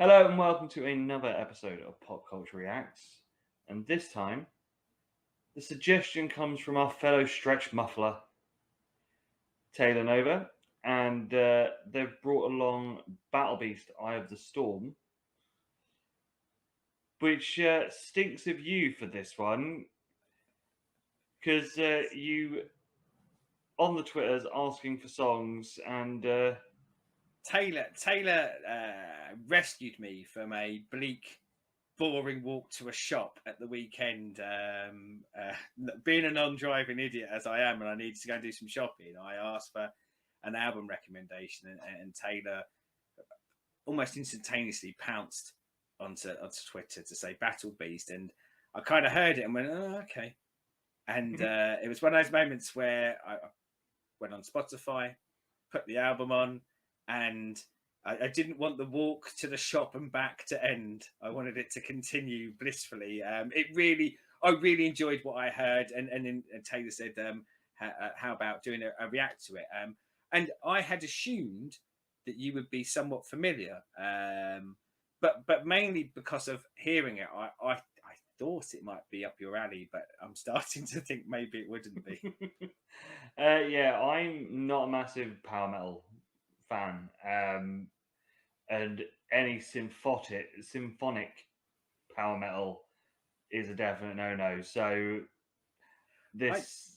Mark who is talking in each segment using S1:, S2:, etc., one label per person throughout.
S1: Hello and welcome to another episode of PopCulture Reacts. And this time, the suggestion comes from our fellow Stretch Muffler, Taylor Nova, and they've brought along Battle Beast, Eye of the Storm, which stinks of you for this one, because you on the Twitters asking for songs and
S2: Taylor rescued me from a bleak, boring walk to a shop at the weekend. Being a non-driving idiot as I am, and I needed to go and do some shopping, I asked for an album recommendation, and Taylor almost instantaneously pounced onto Twitter to say Battle Beast, and I kind of heard it and went, "Oh, okay." And it was one of those moments where I went on Spotify, put the album on, and I didn't want the walk to the shop and back to end. I wanted it to continue blissfully. I really enjoyed what I heard, and Taylor said, "How about doing a react to it?" And I had assumed that you would be somewhat familiar, but mainly because of hearing it, I thought it might be up your alley, but I'm starting to think maybe it wouldn't be.
S1: Yeah, I'm not a massive power metal fan, and any symphonic power metal is a definite no-no. So this,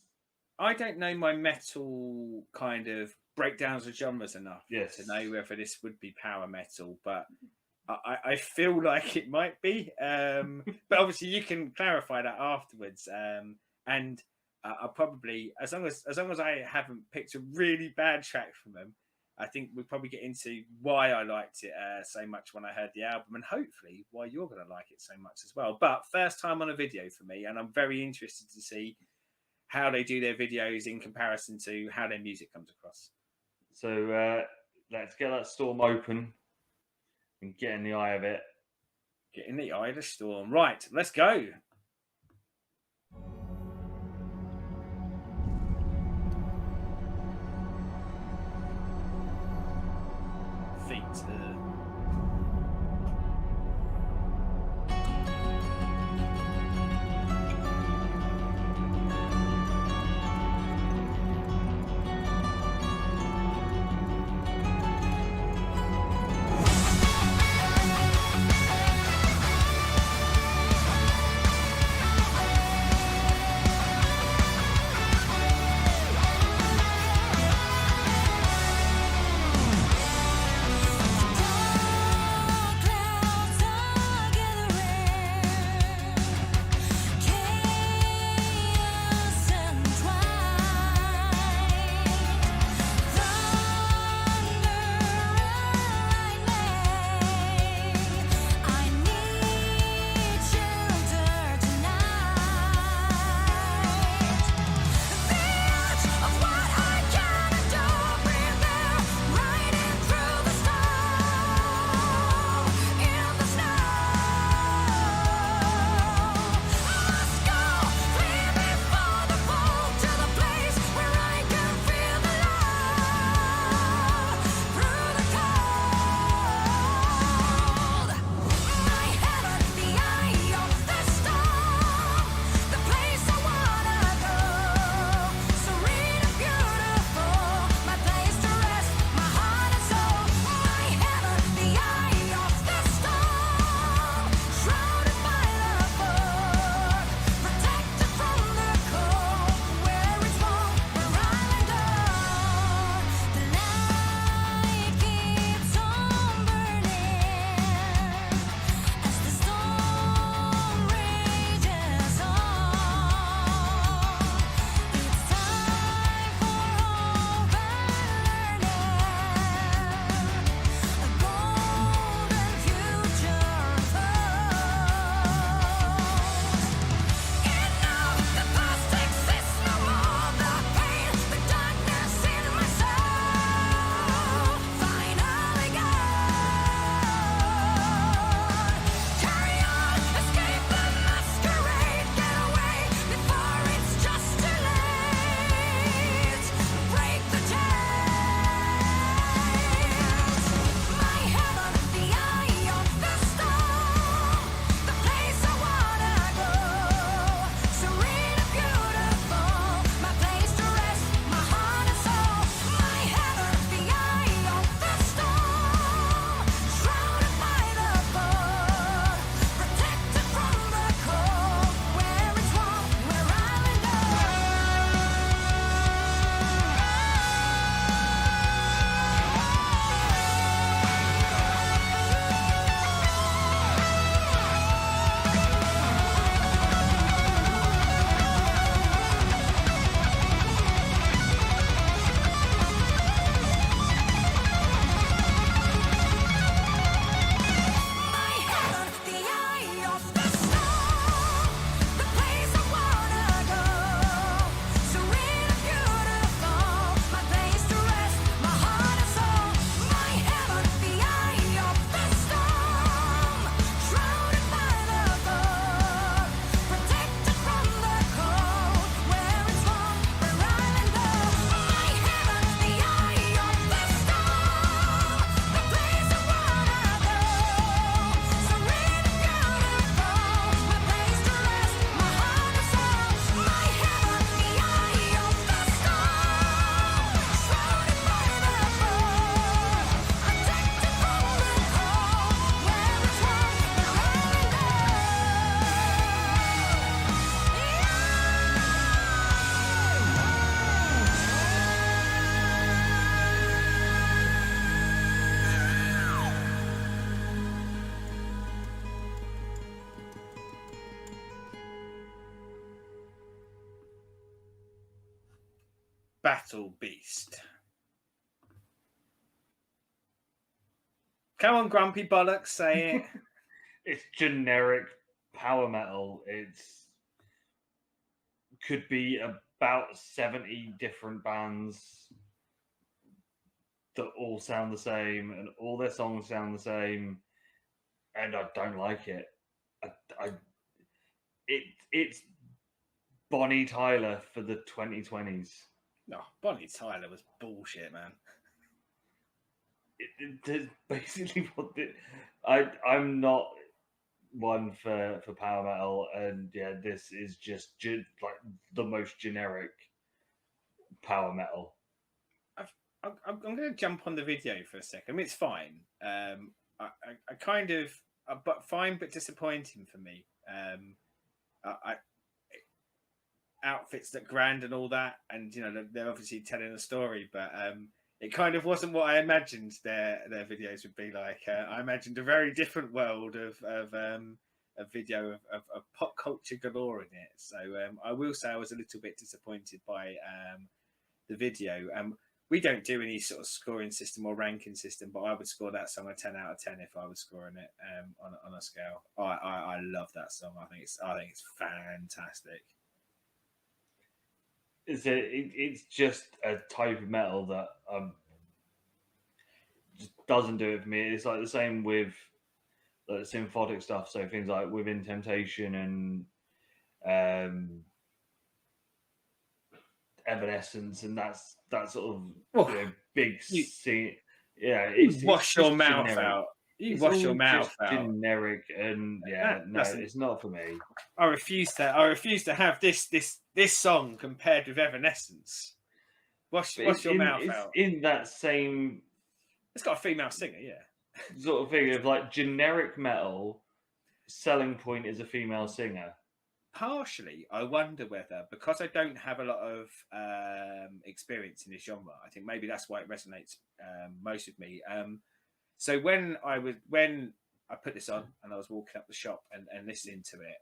S2: I don't know my metal kind of breakdowns of genres enough to know whether this would be power metal, but I feel like it might be. But obviously, you can clarify that afterwards. And I'll probably, as long as I haven't picked a really bad track from them, I think we'll probably get into why I liked it so much when I heard the album, and hopefully why you're going to like it so much as well. But first time on a video for me, and I'm very interested to see how they do their videos in comparison to how their music comes across.
S1: So let's get that storm open and get in the eye of it.
S2: Get in the eye of the storm. Right, let's go. Feet. Battle Beast. Come on, grumpy bollocks, say it.
S1: It's generic power metal. It's could be about 70 different bands that all sound the same and all their songs sound the same, and I don't like it. It's Bonnie Tyler for the 2020s.
S2: No, Bonnie Tyler was bullshit, man.
S1: It's basically what I'm not one for power metal, and yeah, this is just like the most generic power metal.
S2: I'm going to jump on the video for a second. I mean, it's fine. I kind of, but fine, but disappointing for me. Outfits look grand and all that, and they're obviously telling a story, but it kind of wasn't what I imagined their videos would be like. I imagined a very different world of a video of pop culture galore in it. So I will say I was a little bit disappointed by the video. We don't do any sort of scoring system or ranking system, but I would score that song a 10 out of 10 if I was scoring it on a scale. I love that song. I think it's fantastic.
S1: It's just a type of metal that just doesn't do it for me. It's like the same with like symphonic stuff. So things like Within Temptation and Evanescence, and that sort of big scene. Yeah,
S2: wash your mouth out. You wash your mouth out.
S1: Generic, and it's not for me.
S2: I refuse to have this song compared with Evanescence. Wash your mouth out.
S1: In that same,
S2: it's got a female singer, yeah.
S1: Sort of thing of like generic metal. Selling point is a female singer.
S2: Partially, I wonder whether, because I don't have a lot of experience in this genre, I think maybe that's why it resonates most with me. So when I put this on and I was walking up the shop and listening to it,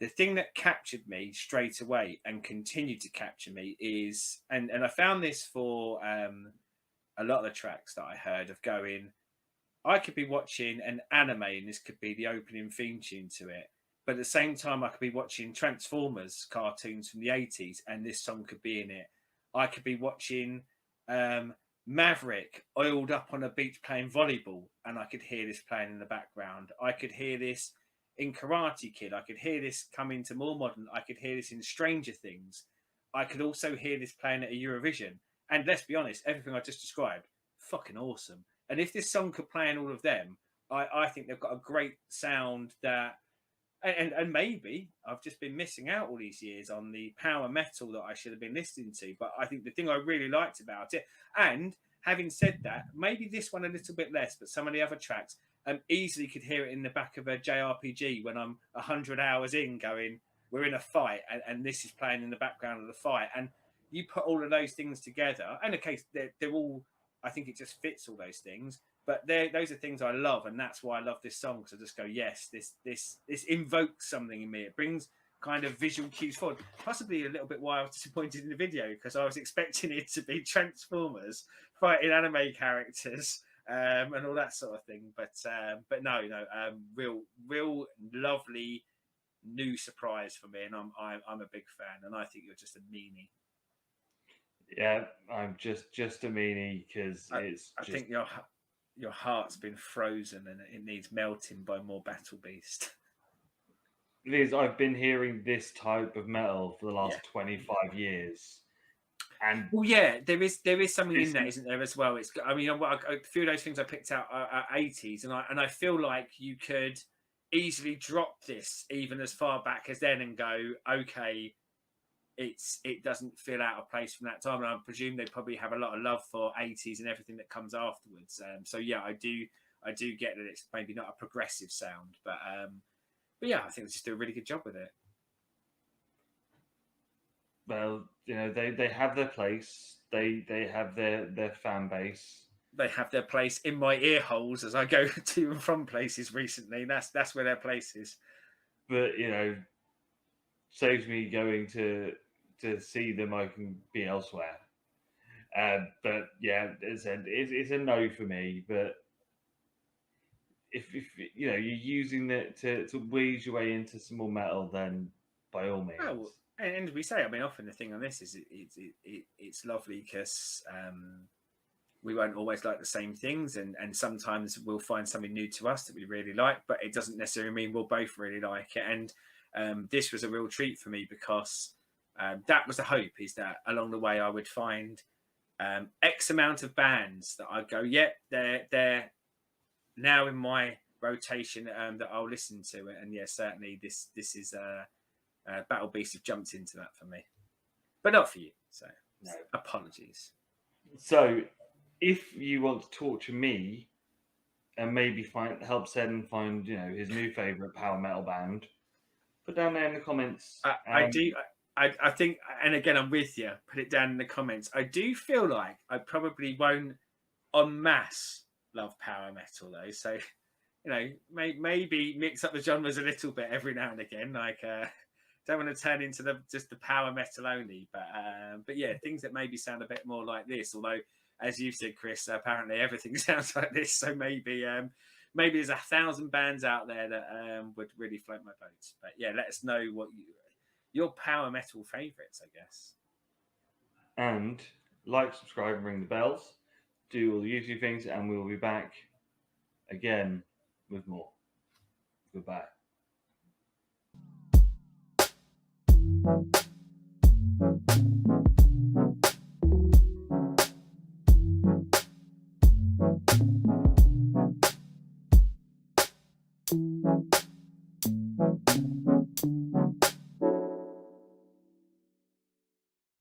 S2: the thing that captured me straight away and continued to capture me is, and I found this for a lot of the tracks that I heard of going, I could be watching an anime and this could be the opening theme tune to it. But at the same time, I could be watching Transformers cartoons from the 80s and this song could be in it. I could be watching Maverick oiled up on a beach playing volleyball and I could hear this playing in the background. I could hear this in Karate Kid. I could hear this coming to more modern. I could hear this in Stranger Things. I could also hear this playing at a Eurovision. And let's be honest, everything I just described, fucking awesome. And if this song could play in all of them, I think they've got a great sound that... And maybe I've just been missing out all these years on the power metal that I should have been listening to. But I think the thing I really liked about it, and having said that, maybe this one a little bit less, but some of the other tracks, easily could hear it in the back of a JRPG when I'm 100 hours in going, we're in a fight, and this is playing in the background of the fight. And you put all of those things together, and okay, they're all, I think it just fits all those things. But those are things I love, and that's why I love this song. Because I just go, yes, this invokes something in me. It brings kind of visual cues forward. Possibly a little bit why I was disappointed in the video, because I was expecting it to be Transformers fighting anime characters and all that sort of thing. But no, real lovely new surprise for me, and I'm a big fan, and I think you're just a meanie.
S1: Yeah, I'm just a meanie because
S2: I think your heart's been frozen and it needs melting by more Battle Beast.
S1: Liz, I've been hearing this type of metal for the last 25 years. And
S2: well, yeah, there is something in that, isn't there, as well? It's, I mean, a few of those things I picked out are 80s, and I feel like you could easily drop this even as far back as then and go, okay, it doesn't feel out of place from that time, and I presume they probably have a lot of love for 80s and everything that comes afterwards. So yeah, I do get that it's maybe not a progressive sound, but yeah, I think they just do a really good job with it.
S1: Well, they have their place. They have their fan base.
S2: They have their place in my ear holes as I go to and from places recently. That's where their place is.
S1: But saves me going to to see them, I can be elsewhere. But yeah, as I said, it's a no for me. But if you know you're using it to wease your way into some more metal, then by all means.
S2: Oh, and we say, I mean, often the thing on this is it's lovely because we won't always like the same things, and sometimes we'll find something new to us that we really like, but it doesn't necessarily mean we'll both really like it. And this was a real treat for me because that was the hope, is that along the way I would find X amount of bands that I'd go, yeah, they're now in my rotation that I'll listen to it. And yeah, certainly this is Battle Beast have jumped into that for me, but not for you. So
S1: No.
S2: apologies.
S1: So if you want to torture me and maybe help Sen find his new favorite power metal band, put down there in the comments.
S2: I do. I think, and again, I'm with you. Put it down in the comments. I do feel like I probably won't en masse love power metal though. So, maybe mix up the genres a little bit every now and again. Like, don't want to turn into just the power metal only. But yeah, things that maybe sound a bit more like this. Although, as you said, Chris, apparently everything sounds like this. So maybe there's 1,000 bands out there that would really float my boat. But yeah, let us know what your power metal favorites, I guess.
S1: And like, subscribe, and ring the bells. Do all the YouTube things, and we will be back again with more. Goodbye.